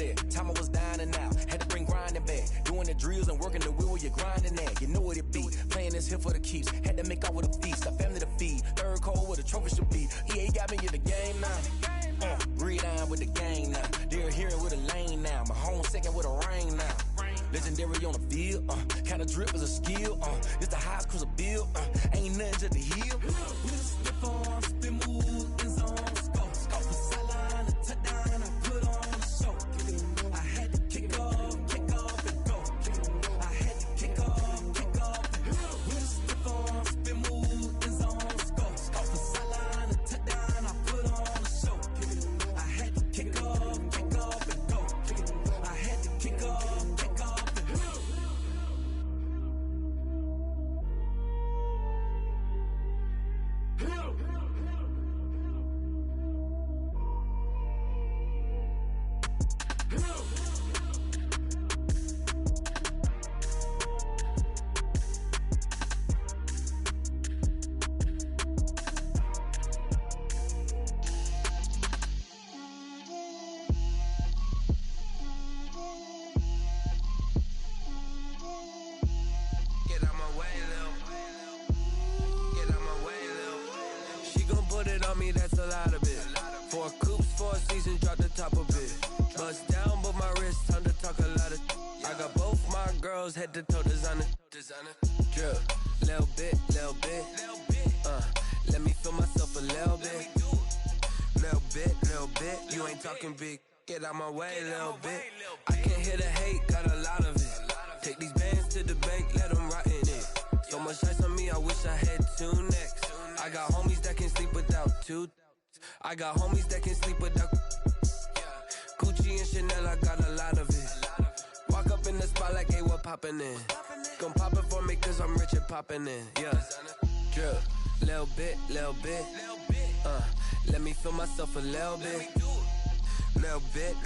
that. Time I was down and out, had to bring grinding back. Doing the drills and working the wheel where you're grinding at. You know what it be, playing this here for the keeps. Had to make out with a feast, a family to feed. Third cold where the trophy should be. EA got me in the game now. Breathe down with the game now. They're hearing with a lane now. My home second with a rain now. Legendary on the field, kinda drip is a skill, it's the highest cruiser bill, ain't nothing to the heel. Slip on, spin move, in zone, scope the sideline, a touchdown, I put on a show. I had to kick off and go. I had to kick off and go. Slip on, spin move, in zone, scope the sideline, a touchdown, I put on a show. I had to kick off and go. I had to kick off. That's a lot of it. 4 coops, 4 seasons, drop the top of it. Bust down, but my wrist, time to talk a lot of. I got both my girls head to toe designer. Drip, little bit. Let me feel myself a little bit. Little bit. You ain't talking big. Get out my way, little bit. I can't hear the hate, got a lot of it. Take these bands to the bank, let them rot in it. So much ice on me, I wish I had 2 necks. I got homies that can sleep without 2. I got homies that can sleep without Gucci and Chanel, I got a lot of it. Walk up in the spot like, hey, what poppin' in? Gon' pop it for me cause I'm rich and poppin' in. Yeah, drip, little bit. Let me feel myself a little bit. Little bit.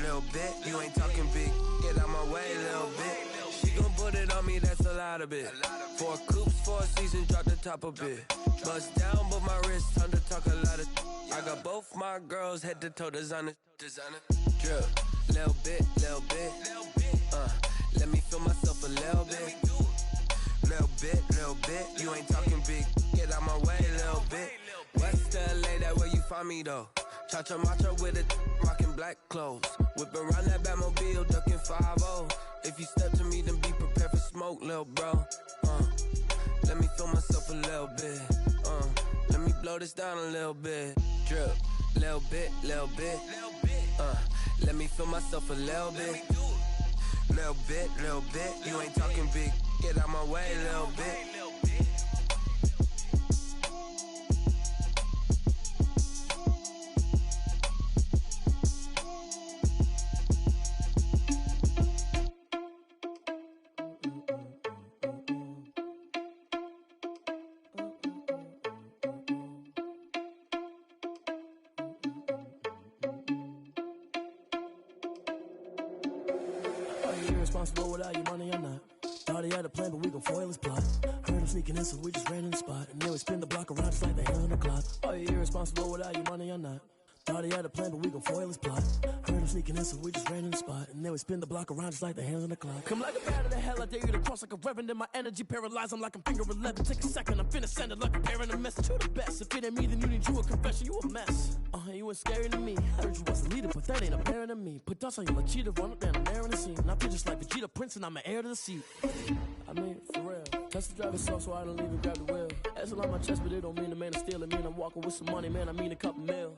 You ain't talking big, get out my way, little bit. She gon' put it on me, that's a lot of it. 4 coops, 4 seasons, drop the top of it. Bust down, but my wrist, time to talk a lot of. I got both my girls head to toe designer. Drip, little bit. Let me feel myself a little bit. Little bit. You ain't talking big, get out my way, little bit. West LA, that where you find me though. Cha-cha matcha with it, rockin' black clothes. Whip around that Batmobile, duckin' 5-0. If you step to me, then be prepared for smoke, lil' bro. Let me feel myself a little bit. Let me blow this down a little bit. Drip, little bit. Let me feel myself a little bit. Little bit. You ain't talking big. Get out my way, little bit. Irresponsible without your money or not. Thought he had a plan, but we gon' foil his plot. Heard him sneaking in, so we just ran in the spot. And then we spin the block around just like the hands on the clock. Are you irresponsible without your money or not? Thought he had a plan, but we gon' foil his plot. Heard him sneaking in, so we just ran in the spot. And then we spin the block around just like the hands on the clock. Come like a bat of the hell, I dare you to cross like a reverend. And my energy paralyzed, I'm like I'm finger 11. Take a second, I'm finna send it like a parent a message to the best. If it ain't me, then you need you a confession, you a mess. You ain't scary to me. Heard you was a leader, but that ain't apparent to me. Put dust on you like cheetah, run up down, I'm there in the scene. And I feel just like Vegeta Prince, and I'm an heir to the seat. I mean, for real. Touch the driver's soft, so I don't even grab the wheel. That's a lot on my chest, but it don't mean the man is stealing. Mean I'm walking with some money, man, I mean a couple mil.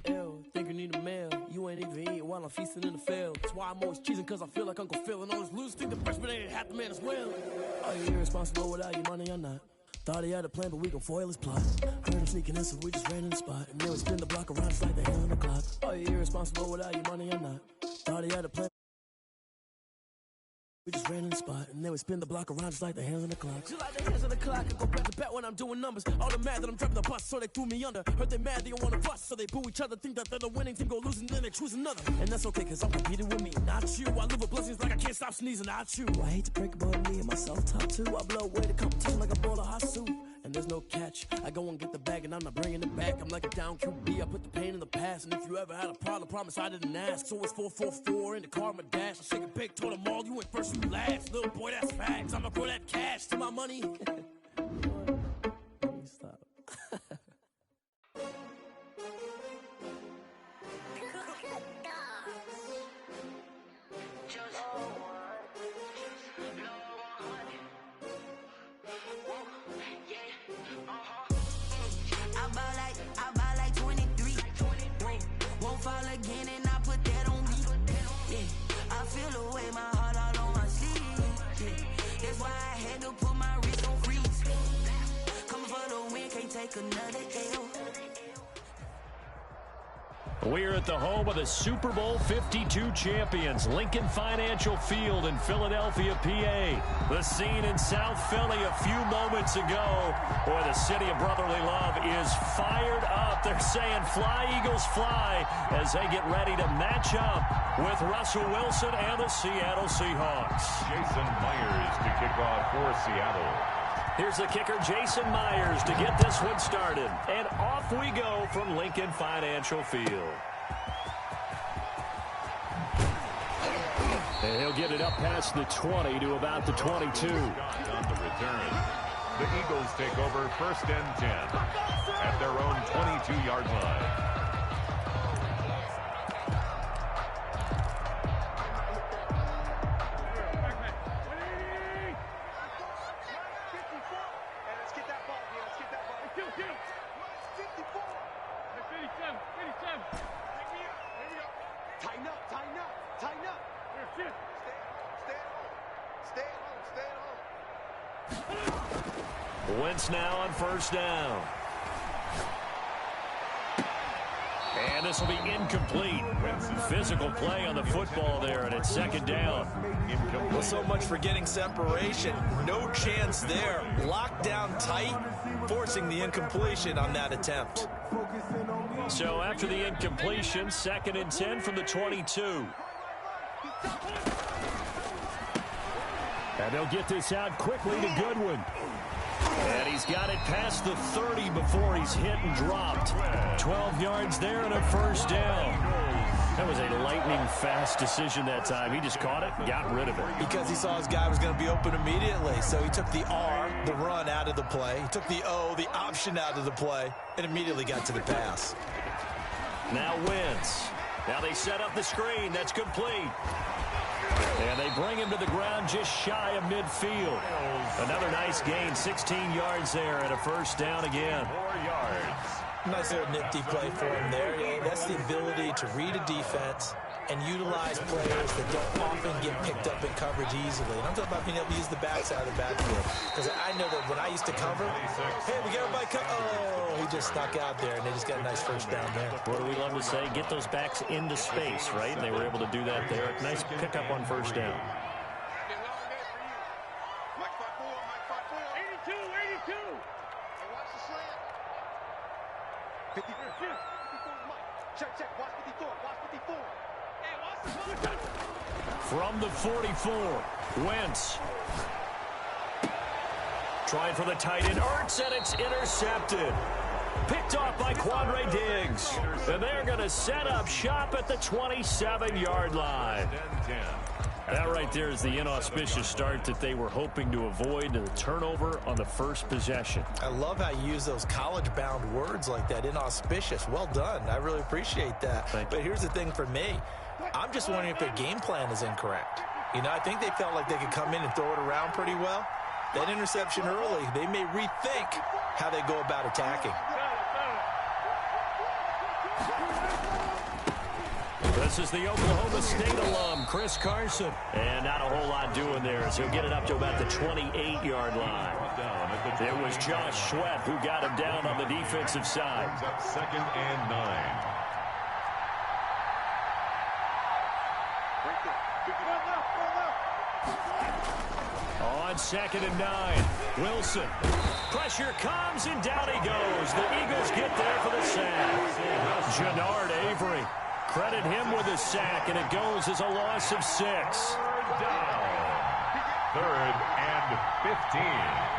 Ew, think you need a meal. You ain't even eating while I'm feasting in the field. That's why I'm always cheesing, cause I feel like Uncle Phil. And all those losers think the freshman ain't half the man as well. Are you irresponsible without your money or not? Thought he had a plan, but we gon' foil his plot. Heard him sneaking in, so we just ran in the spot. And then we spin the block around just like the hands on the clock. Are you irresponsible without your money or not? Thought he had a plan. We just ran in the spot, and then we spin the block around just like the hands on the clock. Just like the hands on the clock, I go back to bat when I'm doing numbers. All the mad that I'm driving the bus, so they threw me under. Heard they mad, they don't wanna bust, so they boo each other. Think that they're the winning team, go losing, then they choose another. And that's okay, cause I'm competing with me, not you. I live with blessings like I can't stop sneezing, not you. I hate to break it, but me and myself top two. I blow away the competition like a bowl of hot soup. And there's no catch. I go and get the bag and I'm not bringing it back. I'm like a down QB, I put the pain in the past. And if you ever had a problem, promise I didn't ask. So it's 444 in the car, my dash. I shake a big, told them all, you went first, you last. Little boy, that's facts. I'ma throw that cash to my money. Stop. I buy like 23. Won't fall again and I put that on me. Yeah, I feel the way, my heart all on my sleeve. Yeah, that's why I had to put my wrist on freeze. Coming for the win, can't take another L. We're at the home of the Super Bowl 52 champions, Lincoln Financial Field in Philadelphia, PA. The scene in South Philly a few moments ago. Boy, the city of brotherly love is fired up. They're saying fly, Eagles, fly, as they get ready to match up with Russell Wilson and the Seattle Seahawks. Jason Myers to kick off for Seattle. Here's the kicker, Jason Myers, to get this one started. And off we go from Lincoln Financial Field. And he'll get it up past the 20 to about the 22. On the return. The Eagles take over 1st and 10 at their own 22-yard line. Wentz now on 1st down. And this will be incomplete. Physical play on the football there, and it's 2nd down. Well, so much for getting separation. No chance there. Locked down tight, forcing the incompletion on that attempt. So after the incompletion, 2nd and 10 from the 22. And they'll get this out quickly to Goodwin. And he's got it past the 30 before he's hit and dropped. 12 yards there and a 1st down. That was a lightning-fast decision that time. He just caught it and got rid of it. Because he saw his guy was going to be open immediately. So he took the R, the run, out of the play. He took the O, the option, out of the play, and immediately got to the pass. Now Wentz. Now they set up the screen. That's complete. And they bring him to the ground just shy of midfield. Another nice gain, 16 yards there and a 1st down again. 4 yards. Nice little nifty play for him there. Yeah, that's the ability to read a defense and utilize players that don't often get picked up in coverage easily. And I'm talking about being able to use the backs out of the backfield. Because I know that when I used to cover, hey, we got everybody cover. Oh, he just snuck out there, and they just got a nice 1st down there. What do we love to say? Get those backs into space, right? And they were able to do that there. Nice pickup on 1st down. 54. Check. Watch 54. Watch 54. Hey, watch the From the 44, Wentz. Trying for the tight end, Ertz, and it's intercepted. Picked off by Quandre Diggs. And they're going to set up shop at the 27-yard line. That right there is the inauspicious start that they were hoping to avoid, the turnover on the first possession. I love how you use those college-bound words like that, inauspicious. Well done. I really appreciate that. But here's the thing for me. I'm just wondering if their game plan is incorrect. You know, I think they felt like they could come in and throw it around pretty well. That interception early, they may rethink how they go about attacking. This is the Oklahoma State alum, Chris Carson. And not a whole lot doing there as he'll get it up to about the 28-yard line. It was Josh Sweat who got him down on the defensive side. Up 2nd and 9. On 2nd and 9, Wilson. Pressure comes and down he goes. The Eagles get there for the sack. Jannard Avery. Credit him with a sack, and it goes as a loss of 6. 3rd down. 3rd and 15.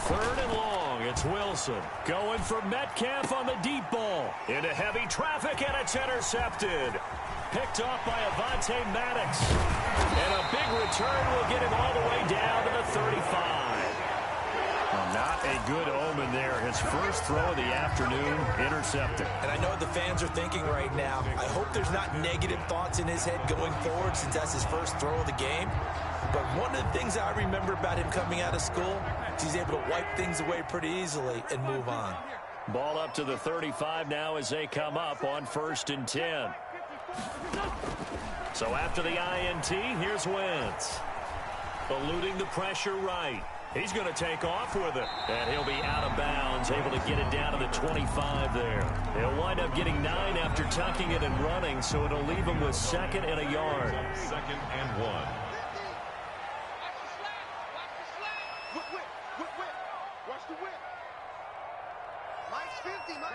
Third and long. It's Wilson going for Metcalf on the deep ball. Into heavy traffic, and it's intercepted. Picked off by Avonte Maddox. And a big return will get him all the way down to the 35. Well, not a good omen there. His first throw of the afternoon, intercepted. And I know what the fans are thinking right now. I hope there's not negative thoughts in his head going forward since that's his first throw of the game. But one of the things I remember about him coming out of school is he's able to wipe things away pretty easily and move on. Ball up to the 35 now as they come up on 1st and 10. So after the INT, here's Wentz. Eluding the pressure right. He's going to take off with it. And he'll be out of bounds, able to get it down to the 25 there. He'll wind up getting 9 after tucking it and running, so it'll leave him with 2nd and a yard. 2nd and 1. Watch the whip. Mike's 50, Mike.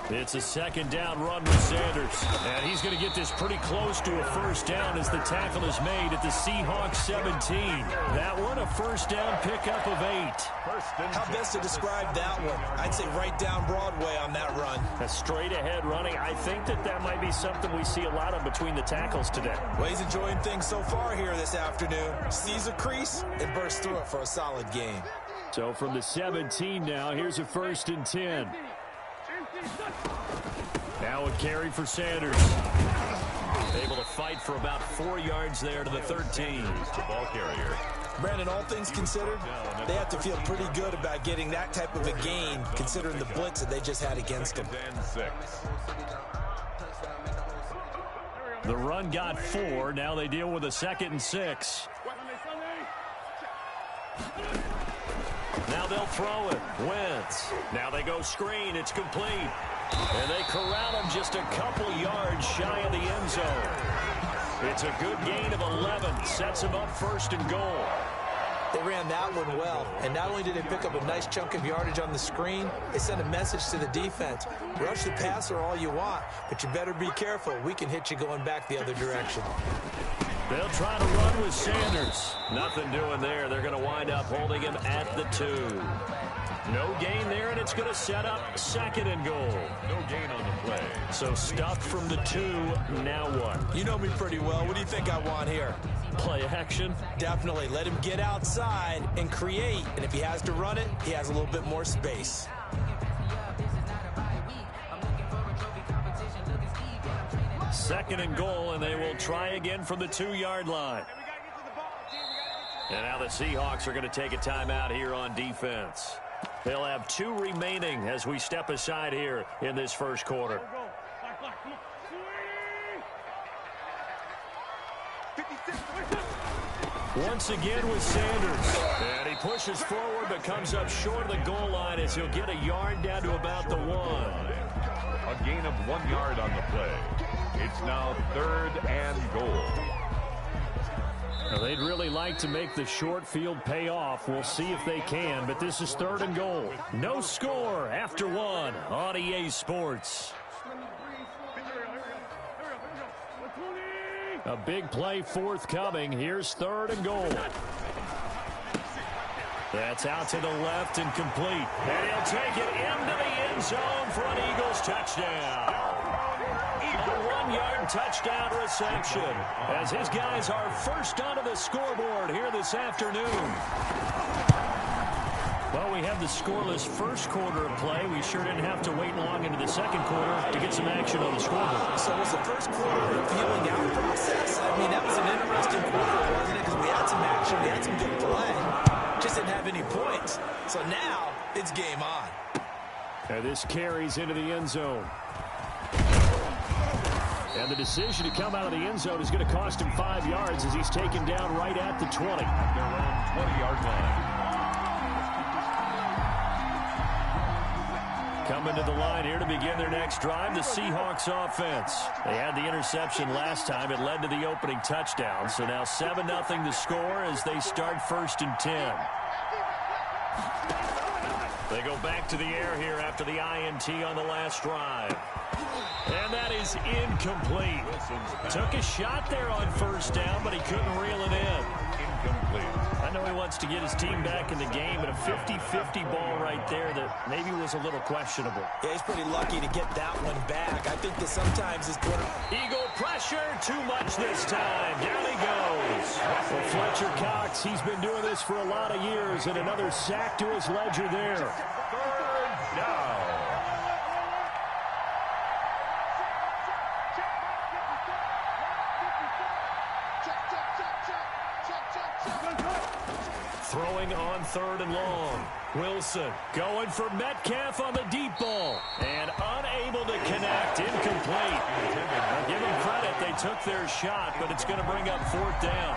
It's a 2nd down run with Sanders. And he's going to get this pretty close to a 1st down as the tackle is made at the Seahawks 17. That one, a 1st down pickup of 8. How best to describe that one? I'd say right down Broadway on that run. A straight ahead running. I think that might be something we see a lot of between the tackles today. Well, he's enjoying things so far here this afternoon. Sees a crease and bursts through it for a solid game. So from the 17 now, here's a 1st and 10. Now a carry for Sanders. Able to fight for about 4 yards there to the 13. The ball carrier. Brandon, all things considered, they have to feel pretty good about getting that type of a gain considering the blitz that they just had against them. The run got 4. Now they deal with a 2nd and 6. Now they'll throw it. Wentz. Now they go screen. It's complete. And they corral him just a couple yards shy of the end zone. It's a good gain of 11. Sets him up 1st and goal. They ran that one well. And not only did they pick up a nice chunk of yardage on the screen, they sent a message to the defense. Rush the passer all you want, but you better be careful. We can hit you going back the other direction. They'll try to run with Sanders. Nothing doing there. They're going to wind up holding him at the 2. No gain there, and it's going to set up 2nd and goal. No gain on the play. So stuffed from the 2, now what? You know me pretty well. What do you think I want here? Play action? Definitely. Let him get outside and create. And if he has to run it, he has a little bit more space. Second and goal, and they will try again from the 2-yard line. And now the Seahawks are going to take a timeout here on defense. They'll have 2 remaining as we step aside here in this first quarter. Once again with Sanders. And he pushes forward but comes up short of the goal line as he'll get a yard down to about the 1. A gain of 1 yard on the play. It's now 3rd and goal. Now they'd really like to make the short field pay off. We'll see if they can, but this is 3rd and goal. No score after 1 on EA Sports. A big play forthcoming. Here's 3rd and goal. That's out to the left and complete. And he'll take it into the end zone for an Eagles touchdown. A 1-yard touchdown reception as his guys are first onto the scoreboard here this afternoon. Well, we have the scoreless first quarter of play. We sure didn't have to wait long into the second quarter to get some action on the scoreboard. So was the first quarter a feeling out process? I mean, that was an interesting quarter, wasn't it? Because we had some action, we had some good play. Just didn't have any points. So now it's game on. And this carries into the end zone. And the decision to come out of the end zone is going to cost him 5 yards as he's taken down right at the 20. Their own 20-yard line. Coming to the line here to begin their next drive, the Seahawks offense. They had the interception last time. It led to the opening touchdown. So now 7-0 the score as they start 1st and 10. They go back to the air here after the INT on the last drive. And that is incomplete. Took a shot there on 1st down, but he couldn't reel it in. Incomplete. I know he wants to get his team back in the game, and a 50-50 ball right there that maybe was a little questionable. Yeah, he's pretty lucky to get that one back. I think that sometimes his quarter... Eagle pressure, too much this time. Down he goes. Well, Fletcher Cox, he's been doing this for a lot of years, and another sack to his ledger there. Third down. Throwing on 3rd and long. Wilson going for Metcalf on the deep ball. And unable to connect. Incomplete. I'll give them credit. They took their shot, but it's going to bring up 4th down.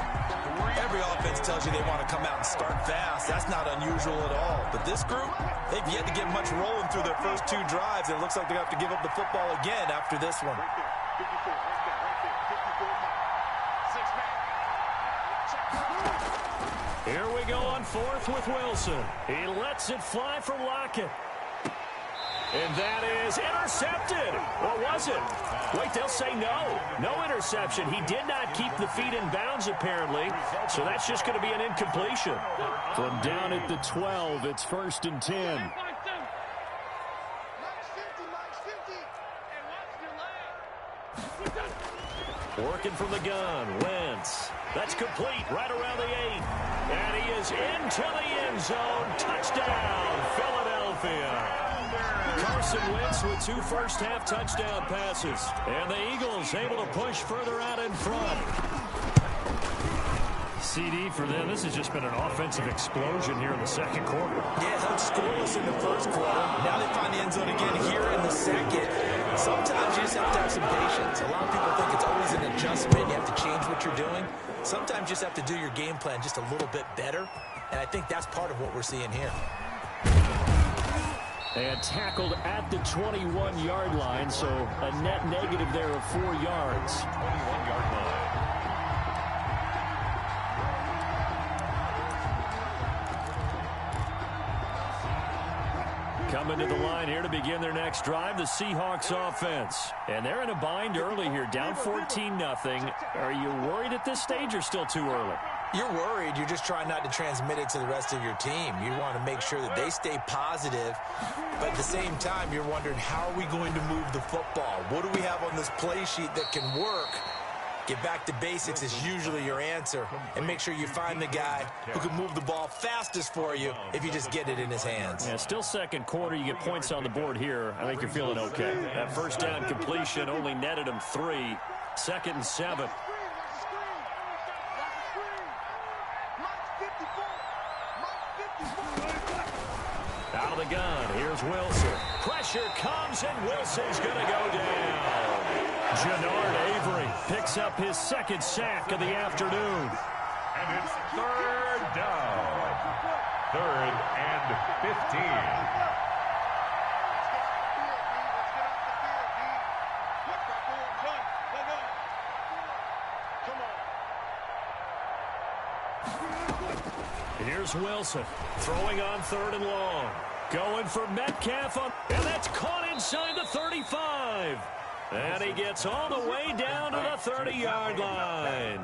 Every offense tells you they want to come out and start fast. That's not unusual at all. But this group, they've yet to get much rolling through their first 2 drives. It looks like they have to give up the football again after this one. Here we go on 4th with Wilson. He lets it fly for Lockett. And that is intercepted. Or was it? Wait, they'll say no. No interception. He did not keep the feet in bounds, apparently. So that's just going to be an incompletion. From down at the 12, it's 1st and 10. Working from the gun, Wentz. That's complete right around the 8. And he is into the end zone. Touchdown, Philadelphia. Carson Wentz with 2 first-half touchdown passes. And the Eagles able to push further out in front. CD for them. This has just been an offensive explosion here in the second quarter. Yeah, held scoreless in the first quarter. Now they find the end zone again here in the second. Sometimes you just have to have some patience. A lot of people think it's always an adjustment. You have to change what you're doing. Sometimes you just have to do your game plan just a little bit better. And I think that's part of what we're seeing here. And tackled at the 21-yard line, so a net negative there of 4 yards. 21-yard line. Coming to the line here to begin their next drive, the Seahawks offense. And they're in a bind early here, down 14-0. Are you worried at this stage or still too early? You're worried. You're just trying not to transmit it to the rest of your team. You want to make sure that they stay positive. But at the same time, you're wondering, how are we going to move the football? What do we have on this play sheet that can work? Get back to basics is usually your answer. And make sure you find the guy who can move the ball fastest for you if you just get it in his hands. Yeah, still second quarter. You get points on the board here. I think you're feeling okay. That first down completion only netted him 3. 2nd and 7. Out of the gun. Here's Wilson. Pressure comes, and Wilson's going to go down. Jannard Avery picks up his 2nd sack of the afternoon. And it's 3rd down. 3rd and 15. Here's Wilson throwing on 3rd and long. Going for Metcalf, and that's caught inside the 35. And he gets all the way down to the 30-yard line.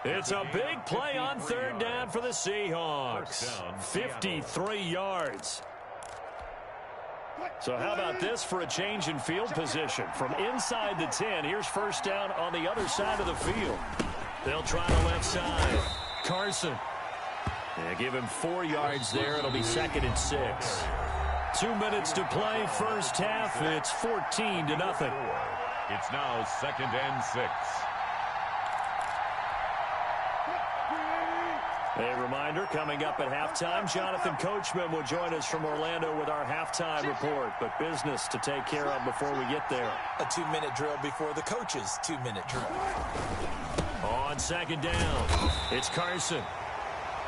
It's a big play on 3rd down for the Seahawks. 53 yards. So how about this for a change in field position? From inside the 10, here's 1st down on the other side of the field. They'll try the left side. Carson. Yeah, give him 4 yards there. It'll be 2nd and 6. 2 minutes to play, first half. It's 14-0. It's now 2nd and 6. A reminder, coming up at halftime, Jonathan Coachman will join us from Orlando with our halftime report. But business to take care of before we get there. A 2-minute drill before the coach's 2-minute drill. On 2nd down, it's Carson.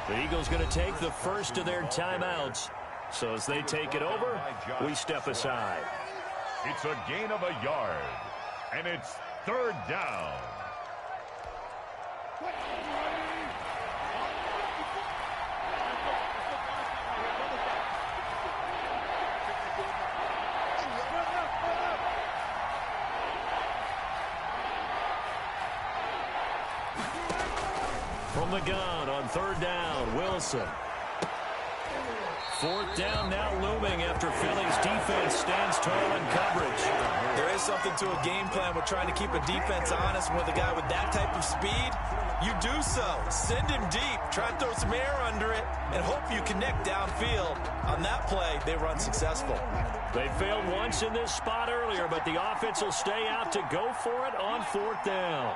The Eagles going to take the first of their timeouts. So as they take it over, we step aside. It's a gain of a yard, and it's 3rd down. From the gun on 3rd down. Wilson. 4th down now looming after Philly's defense stands tall in coverage. There is something to a game plan with trying to keep a defense honest. With a guy with that type of speed, you do so. Send him deep. Try to throw some air under it and hope you connect downfield. On that play, they were unsuccessful. They failed once in this spot earlier, but the offense will stay out to go for it on 4th down.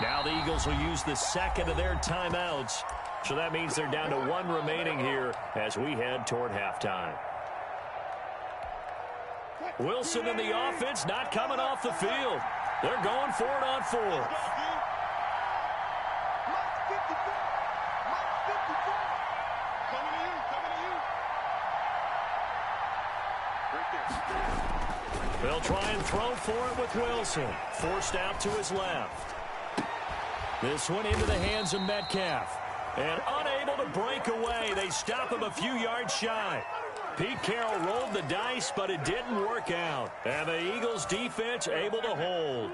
Now the Eagles will use the second of their timeouts. So that means they're down to 1 remaining here as we head toward halftime. Wilson and the offense not coming off the field. They're going for it on 4th. They'll try and throw for it with Wilson. Forced out to his left. This one into the hands of Metcalf. And unable to break away. They stop him a few yards shy. Pete Carroll rolled the dice, but it didn't work out. And the Eagles defense able to hold.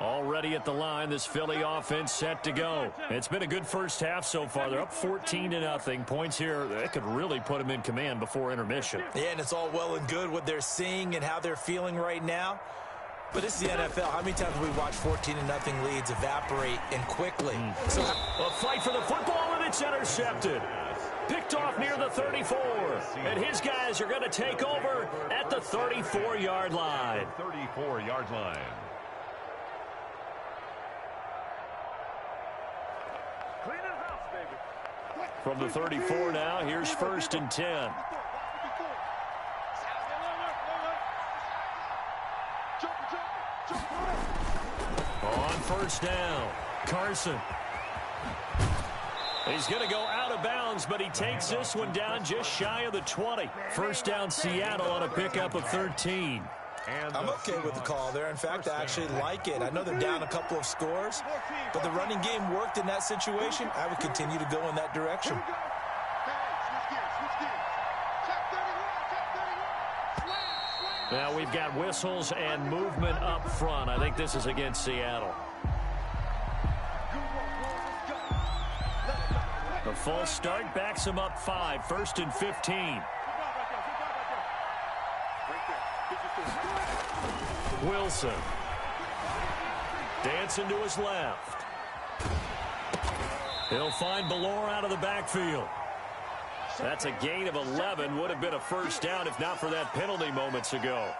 Already at the line, this Philly offense set to go. It's been a good first half so far. They're up 14-0. Points here, that could really put them in command before intermission. Yeah, and it's all well and good what they're seeing and how they're feeling right now. But it's the NFL. How many times have we watched 14-0 leads evaporate and quickly? So a fight for the football, and it's intercepted. Picked off near the 34. And his guys are going to take over at the 34-yard line. 34-yard line. From the 34 now, here's 1st and 10. On 1st down, Carson. He's going to go out of bounds, but he takes this one down just shy of the 20. 1st down, Seattle on a pickup of 13. I'm okay with the call there. In fact, I actually like it. I know they're down a couple of scores, but the running game worked in that situation. I would continue to go in that direction. Now we've got whistles and movement up front. I think this is against Seattle. The false start backs him up 5. 1st and 15. Wilson. Dancing to his left. He'll find Ballore out of the backfield. That's a gain of 11. Would have been a 1st down if not for that penalty moments ago.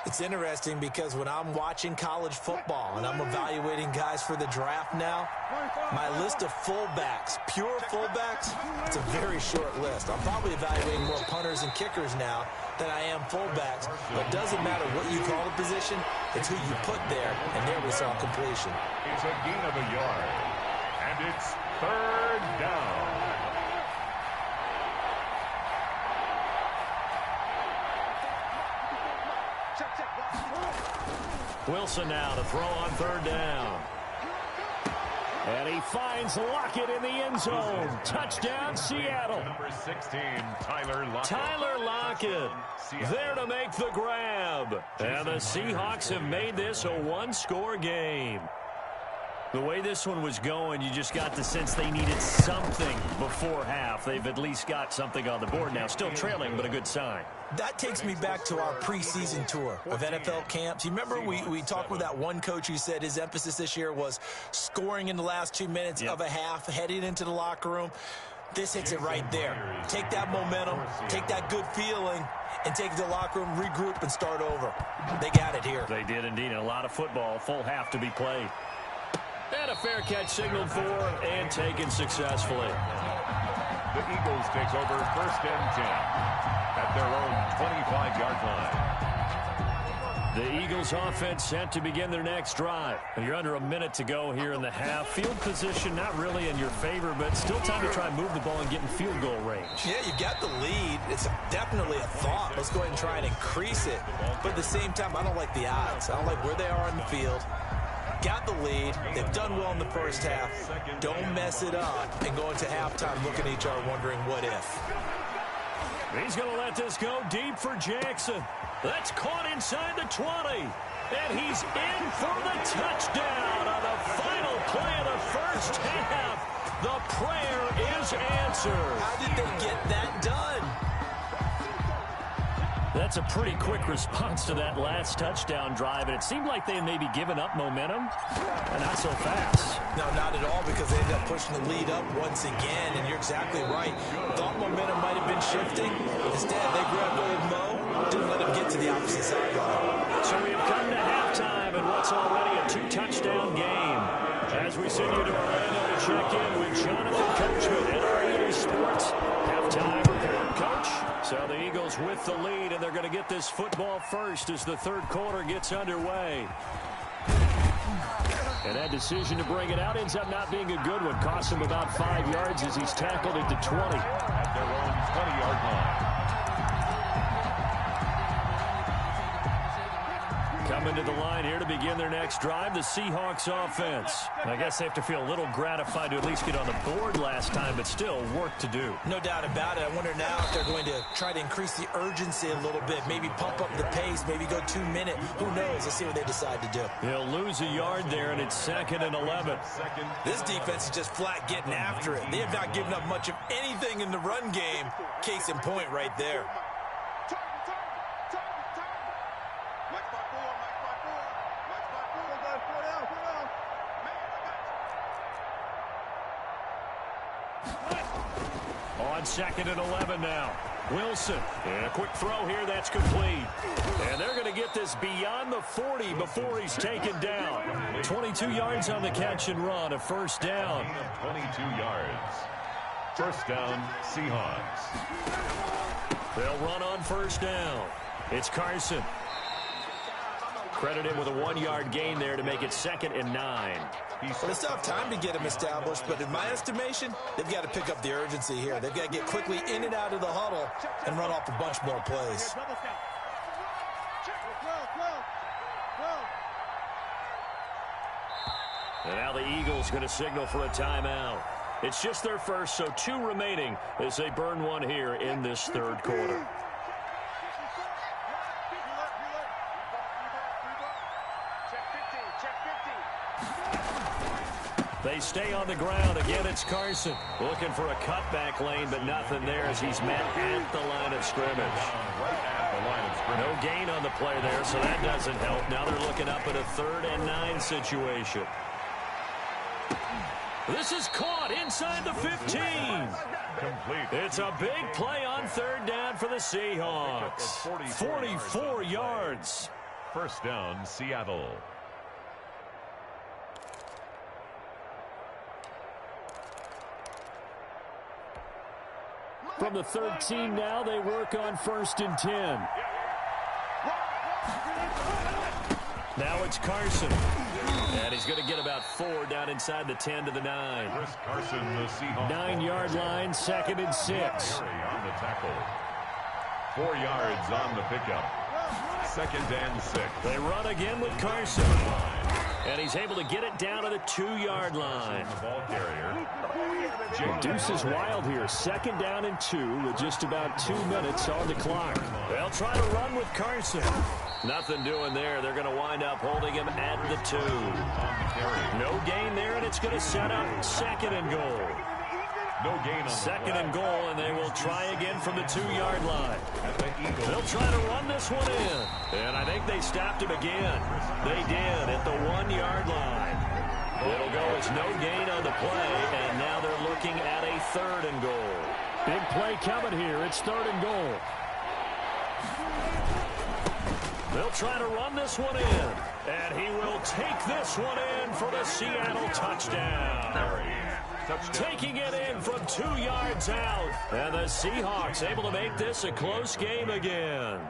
It's interesting because when I'm watching college football and I'm evaluating guys for the draft now, my list of fullbacks, pure fullbacks, it's a very short list. I'm probably evaluating more punters and kickers now than I am fullbacks. But it doesn't matter what you call the position, it's who you put there. And there we saw completion. It's a gain of a yard. And it's 3rd down. Wilson now to throw on 3rd down. And he finds Lockett in the end zone. Touchdown, Seattle. Number 16, Tyler Lockett. Tyler Lockett there to make the grab. And the Seahawks have made this a 1-score game. The way this one was going, you just got the sense they needed something before half. They've at least got something on the board now. Still trailing, but a good sign. That takes me back to our preseason tour of NFL camps. You remember we talked with that one coach who said his emphasis this year was scoring in the last 2 minutes of a half, heading into the locker room. This hits it right there. Take that momentum, take that good feeling, and take the locker room, regroup, and start over. They got it here. They did indeed. A lot of football, full half to be played. And a fair catch signaled for and taken successfully. The Eagles take over 1st and 10 at their own 25-yard line. The Eagles offense set to begin their next drive. And you're under a minute to go here in the half. Field position not really in your favor, but still time to try and move the ball and get in field goal range. Yeah, you got the lead. It's definitely a thought. Let's go ahead and try and increase it. But at the same time, I don't like the odds. I don't like where they are on the field. Got the lead. They've done well in the first half. Don't mess it up and go into halftime looking at each other wondering what if. He's going to let this go deep for Jackson. That's caught inside the 20. And he's in for the touchdown on the final play of the first half. The prayer is answered. How did they get that done? That's a pretty quick response to that last touchdown drive, and it seemed like they had maybe given up momentum, and not so fast. No, not at all, because they ended up pushing the lead up once again, and you're exactly right. Thought momentum might have been shifting. Instead, they grabbed old Mo, didn't let him get to the opposite sideline. So we have come to halftime in what's already a 2-touchdown game. As we send you to Orlando to check in with Jonathan Coachman at our Sports halftime report. Coach, so the Eagles with the lead, and they're going to get this football first as the third quarter gets underway. And that decision to bring it out ends up not being a good one. Costs him about 5 yards as he's tackled at the 20. At their own 20-yard line. Coming to the line here to begin their next drive, the Seahawks offense. I guess they have to feel a little gratified to at least get on the board last time, but still work to do. No doubt about it. I wonder now if they're going to try to increase the urgency a little bit, maybe pump up the pace, maybe go 2-minute. Who knows? Let's see what they decide to do. They'll lose a yard there, and it's 2nd and 11. This defense is just flat getting after it. They have not given up much of anything in the run game. Case in point right there. On 2nd and 11 now. Wilson, and a quick throw here, that's complete. And they're going to get this beyond the 40 before he's taken down. 22 yards on the catch and run, a first down. 22 yards. First down, Seahawks. They'll run on first down. It's Carson. Credited with a 1-yard gain there to make it 2nd and 9. Well, they still have time to get him established, but in my estimation, they've got to pick up the urgency here. They've got to get quickly in and out of the huddle and run off a bunch more plays. And now the Eagles going to signal for a timeout. It's just their first, so 2 remaining as they burn one here in this third quarter. They stay on the ground. Again, it's Carson looking for a cutback lane, but nothing there as he's met at the line of scrimmage. No gain on the play there, so that doesn't help. Now they're looking up at a 3rd and 9 situation. This is caught inside the 15. Complete. It's a big play on 3rd down for the Seahawks. 44 yards. First down, Seattle. From the 13 now, they work on 1st and 10. Now it's Carson. And he's going to get about 4 down inside the 10 to the 9. Chris Carson, the Seahawks. 9-yard line, 2nd and 6. On the tackle. 4 yards on the pickup. 2nd and 6. They run again with Carson. And he's able to get it down to the 2-yard line. The ball carrier. Deuce is wild here. 2nd down and 2 with just about 2 minutes on the clock. They'll try to run with Carson. Nothing doing there. They're going to wind up holding him at the 2. No gain there, and it's going to set up 2nd and goal. No gain on 2nd and goal, and they will try again from the 2-yard line. They'll try to run this one in. And I think they stopped him again. They did at the 1-yard line. It'll go as no gain on the play, and now they're looking at a 3rd and goal. Big play coming here. It's 3rd and goal. They'll try to run this one in, and he will take this one in for the Seattle touchdown. Taking it in from 2 yards out, and the Seahawks able to make this a close game again.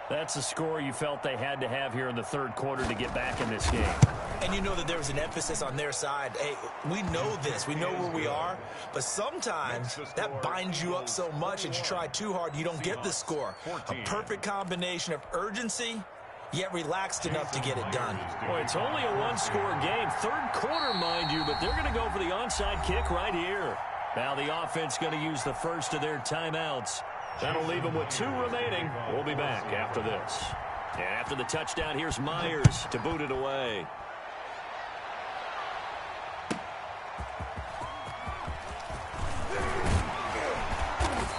That's a score you felt they had to have here in the third quarter to get back in this game. And you know that there was an emphasis on their side. Hey, we know this. We know where we are. But sometimes that binds you up so much that you try too hard, you don't get the score. A perfect combination of urgency, yet relaxed enough to get it done. Boy, it's only a one-score game. Third quarter, mind you, but they're going to go for the onside kick right here. Now the offense going to use the first of their timeouts. That'll leave them with 2 remaining. We'll be back after this. And after the touchdown, here's Myers to boot it away.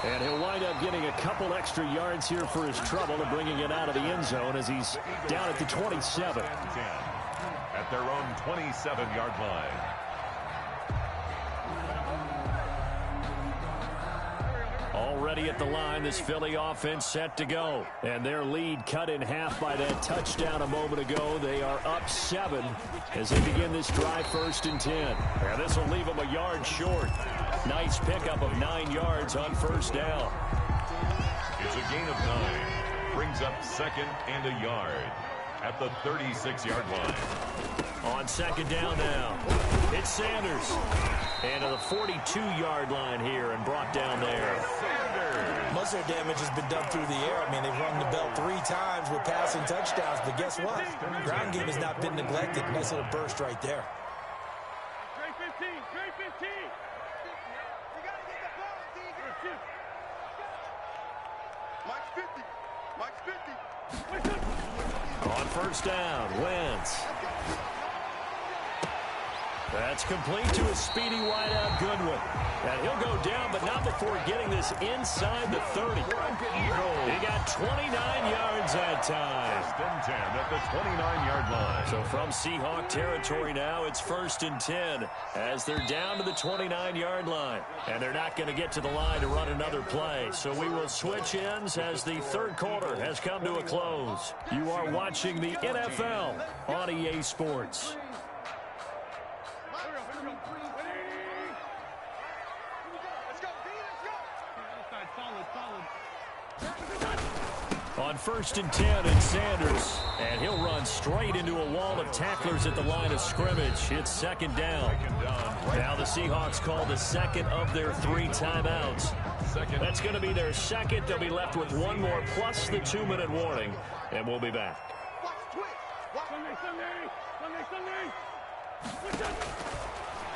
And he'll wind up getting a couple extra yards here for his trouble and bringing it out of the end zone as he's down at the 27. At their own 27-yard line. Already at the line, this Philly offense set to go. And their lead cut in half by that touchdown a moment ago. They are up 7 as they begin this drive 1st and 10. And this will leave them a yard short. Nice pickup of 9 yards on 1st down. It's a gain of 9. Brings up 2nd and a yard at the 36-yard line. On 2nd down now, it's Sanders. And to the 42-yard line here and brought down there. Most of their damage has been done through the air. I mean, they've rung the bell 3 times with passing touchdowns, but guess what? Ground game has not been neglected. Nice little burst right there. Trey 15, Trey 15. You got to get the ball, DJ. Mike's 50. Mike's 50. On 1st down, Wentz. That's complete to a speedy wideout Goodwin. And he'll go down, but not before getting this inside the 30. He got 29 yards that time. 1st and 10 at the 29-yard line. So from Seahawk territory now, it's 1st and 10 as they're down to the 29-yard line. And they're not going to get to the line to run another play. So we will switch ends as the 3rd quarter has come to a close. You are watching the NFL on EA Sports. On 1st and 10, it's Sanders. And he'll run straight into a wall of tacklers at the line of scrimmage. It's 2nd down. Now the Seahawks call the 2nd of their 3 timeouts. That's going to be their 2nd. They'll be left with 1 more plus the 2-minute warning. And we'll be back.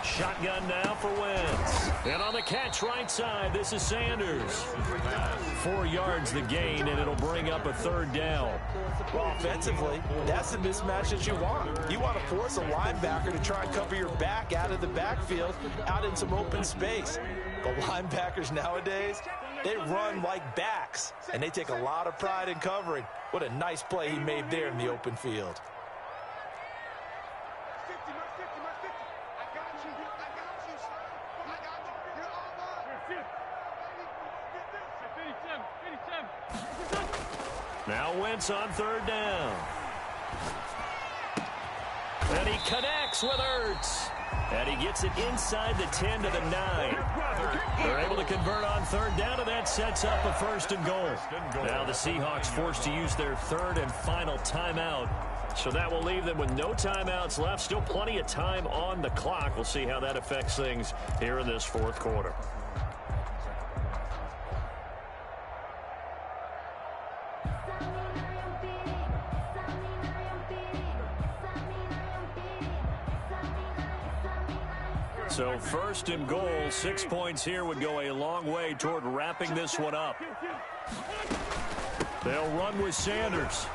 Shotgun now for Wentz. And on the catch right side, this is Sanders. 4 yards the gain, and it'll bring up a 3rd down. Well, offensively, that's the mismatch that you want. You want to force a linebacker to try and cover your back out of the backfield, out in some open space. But linebackers nowadays, they run like backs, and they take a lot of pride in covering. What a nice play he made there in the open field. Now Wentz on 3rd down. And he connects with Ertz. And he gets it inside the 10 to the 9. They're able to convert on 3rd down, and that sets up a 1st and goal. Now the Seahawks forced to use their 3rd and final timeout. So that will leave them with no timeouts left. Still plenty of time on the clock. We'll see how that affects things here in this 4th quarter. So 1st and goal, 6 points here would go a long way toward wrapping this one up. They'll run with Sanders.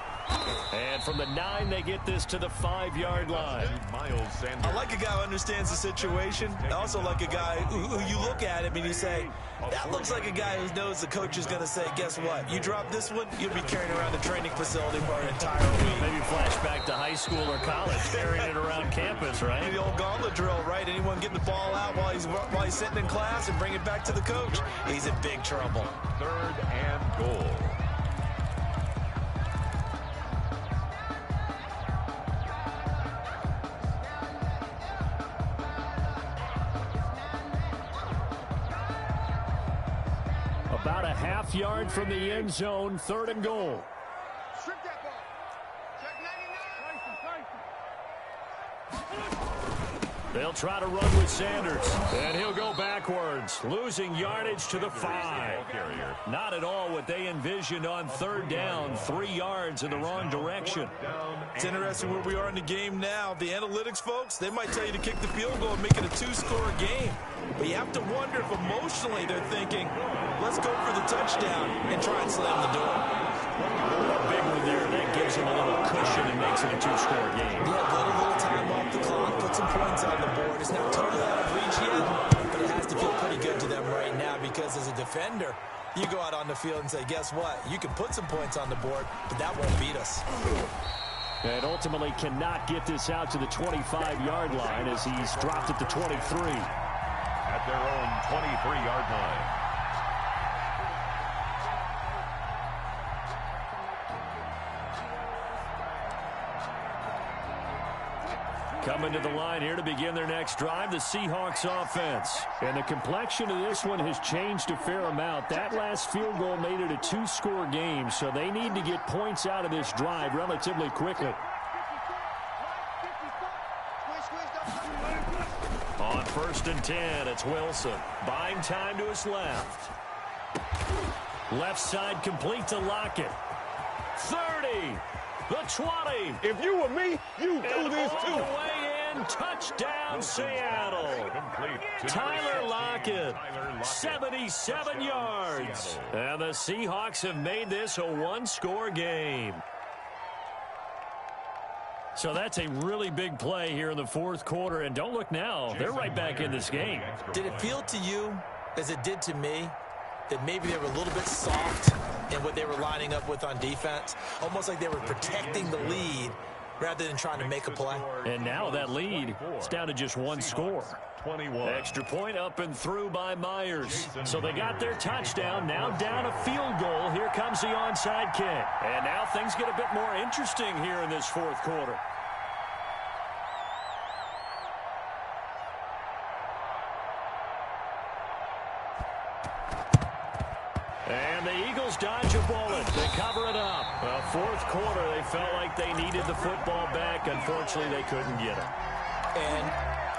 And from the 9, they get this to the 5-yard line. Miles Sanders. I like a guy who understands the situation. I also like a guy who you look at him and you say, that looks like a guy who knows the coach is going to say, guess what? You drop this one, you'll be carrying around the training facility for an entire week. Maybe flashback to high school or college, carrying it around campus, right? The old gauntlet drill, right? Anyone get the ball out while he's sitting in class and bring it back to the coach? He's in big trouble. 3rd and goal. About a half yard from the end zone, 3rd and goal. Strip that ball. Check 99. They'll try to run with Sanders, and he'll go backwards, losing yardage to the 5. Not at all what they envisioned on 3rd down, 3 yards in the wrong direction. It's interesting where we are in the game now. The analytics folks, they might tell you to kick the field goal and make it a 2-score game. But you have to wonder if emotionally they're thinking, let's go for the touchdown and try and slam the door. A big one there. That gives them a little cushion and makes it a 2-score game. Yeah, little time off the clock, put some points on the board. It's not totally out of reach yet, but it has to feel pretty good to them right now because as a defender, You go out on the field and say, guess what? You can put some points on the board, but that won't beat us. And ultimately cannot get this out to the 25-yard line as he's dropped at the 23. At their own 23-yard line. Coming to the line here to begin their next drive, the Seahawks offense. And the complexion of this one has changed a fair amount. That last field goal made it a 2-score game, so they need to get points out of this drive relatively quickly. On 1st and 10, it's Wilson. Buying time to his left. Left side complete to Lockett. 30. The 20. If you were me, you do this too. All the way in. Touchdown, Seattle. Tyler Lockett, 77 yards. And the Seahawks have made this a 1-score game. So that's a really big play here in the 4th quarter. And don't look now. They're right back in this game. Did it feel to you, as it did to me, that maybe they were a little bit soft in what they were lining up with on defense? Almost like they were protecting the lead rather than trying to make a play. And now that lead is down to just 1 score. 21. Extra point up and through by Myers. So they got their touchdown. Now down a field goal. Here comes the onside kick. And now things get a bit more interesting here in this 4th quarter. And the Eagles dodge a bullet. They cover it up. Well, 4th quarter, they felt like they needed the football back. Unfortunately, they couldn't get it. And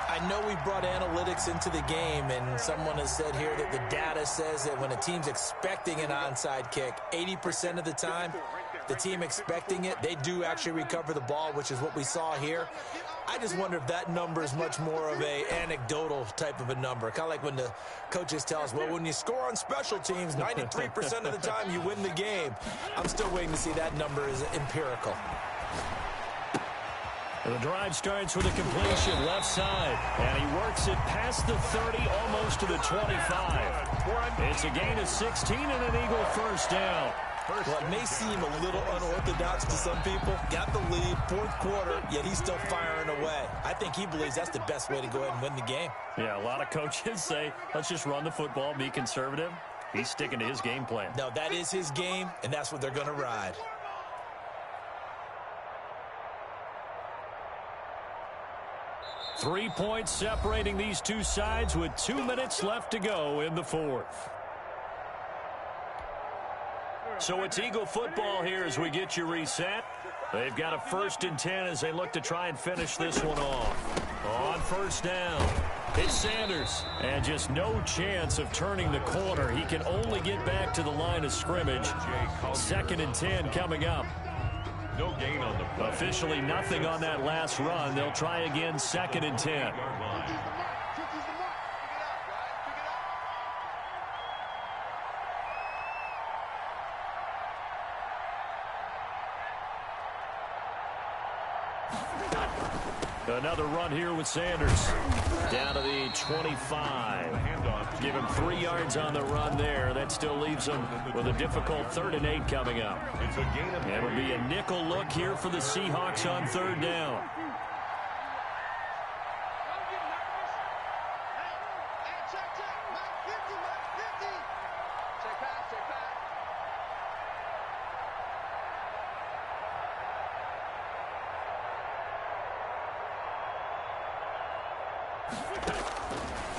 I know we brought analytics into the game, and someone has said here that the data says that when a team's expecting an onside kick, 80% of the time, the team expecting it, they do actually recover the ball, which is what we saw here. I just wonder if that number is much more of a anecdotal type of a number. Kind of like when the coaches tell us, well, when you score on special teams, 93% of the time you win the game. I'm still waiting to see that number is empirical. The drive starts with a completion left side, and he works it past the 30, almost to the 25. It's a gain of 16 and an Eagle first down. Well, it may seem a little unorthodox to some people. Got the lead, 4th quarter, yet he's still firing away. I think he believes that's the best way to go ahead and win the game. Yeah, a lot of coaches say, let's just run the football, be conservative. He's sticking to his game plan. No, that is his game, and that's what they're going to ride. Three points separating these two sides with 2 minutes left to go in the 4th. So it's Eagle football here as we get you reset. They've got a 1st and 10 as they look to try and finish this one off. On 1st down, it's Sanders. And just no chance of turning the corner. He can only get back to the line of scrimmage. 2nd and 10 coming up. No gain on the play. Officially nothing on that last run. They'll try again 2nd and 10. Another run here with Sanders. Down to the 25. Give him 3 yards on the run there. That still leaves him with a difficult 3rd and 8 coming up. It's a gain of 3. It'll be a nickel look here for the Seahawks on 3rd down.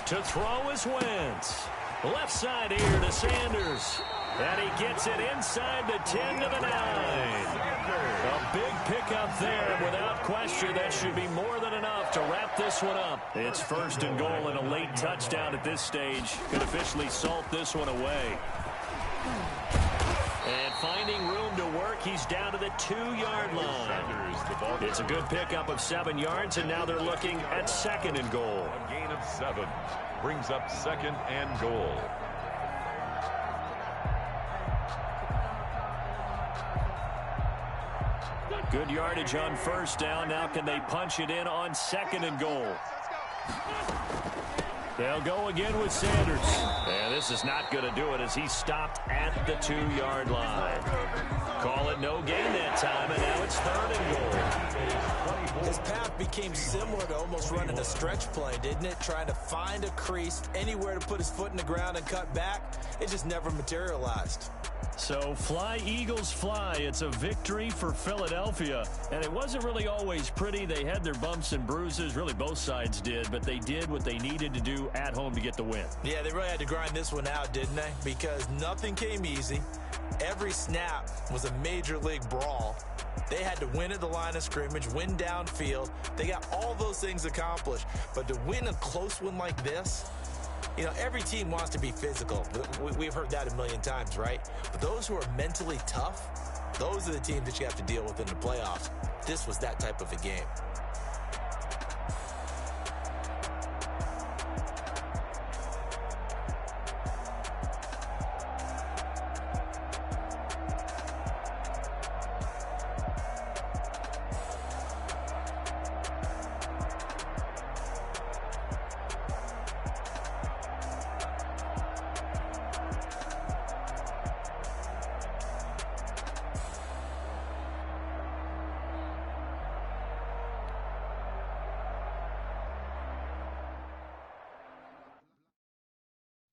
To throw is Wentz. Left side here to Sanders. And he gets it inside the 10 to the 9. A big pickup there. Without question, that should be more than enough to wrap this one up. It's 1st and goal and a late touchdown at this stage. Could officially salt this one away. And finding room to work, he's down to the 2-yard line. It's a good pickup of 7 yards, and now they're looking at 2nd and goal. A gain of 7 brings up 2nd and goal. Good yardage on 1st down. Now can they punch it in on 2nd and goal? They'll go again with Sanders. And this is not going to do it as he stopped at the 2-yard line. Call it no gain that time, and now it's 3rd and goal. His path became similar to almost running a stretch play, didn't it? Trying to find a crease, anywhere to put his foot in the ground and cut back. It just never materialized. So fly, Eagles, fly. It's a victory for Philadelphia. And it wasn't really always pretty. They had their bumps and bruises. Really, both sides did. But they did what they needed to do at home to get the win. Yeah, they really had to grind this one out, didn't they? Because nothing came easy. Every snap was a major league brawl. They had to win at the line of scrimmage, win downfield. They got all those things accomplished. But to win a close one like this, you know, every team wants to be physical. We've heard that a million times, right? But those who are mentally tough, those are the teams that you have to deal with in the playoffs. This was that type of a game.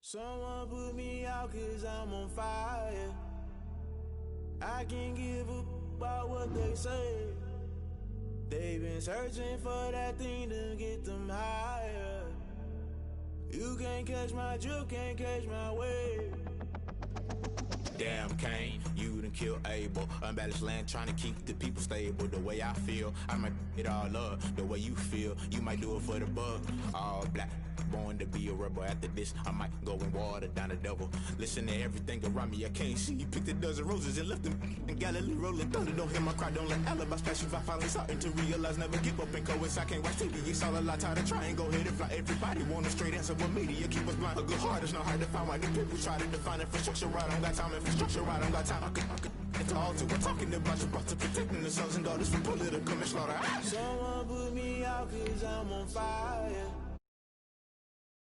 Someone put me out 'cause I'm on fire. I can't give up about what they say. They've been searching for that thing to get them higher. You can't catch my drift, can't catch my wave. Damn, Kane, you done killed Abel. Unbalanced land, trying to keep the people stable. The way I feel, I might it all up. The way you feel, you might do it for the buck. All black, born to be a rebel. After this, I might go and water down the devil. Listen to everything around me, I can't see. Picked a dozen roses and left them in Galilee rolling thunder. Don't hear my cry, don't let alibis pass you. I finally starting to realize, never give up and coincide. Can't watch TV, it's all a lot. Tired of trying, go ahead and fly. Everybody want a straight answer, but media keep us blind. A good heart is not hard to find. Why the people try to define infrastructure right? I don't got time, infrastructure right? I don't got time. I could it's all to. We're talking about you, about to protecting the sons and daughters from political and slaughter. Someone put me out 'cause I'm on fire.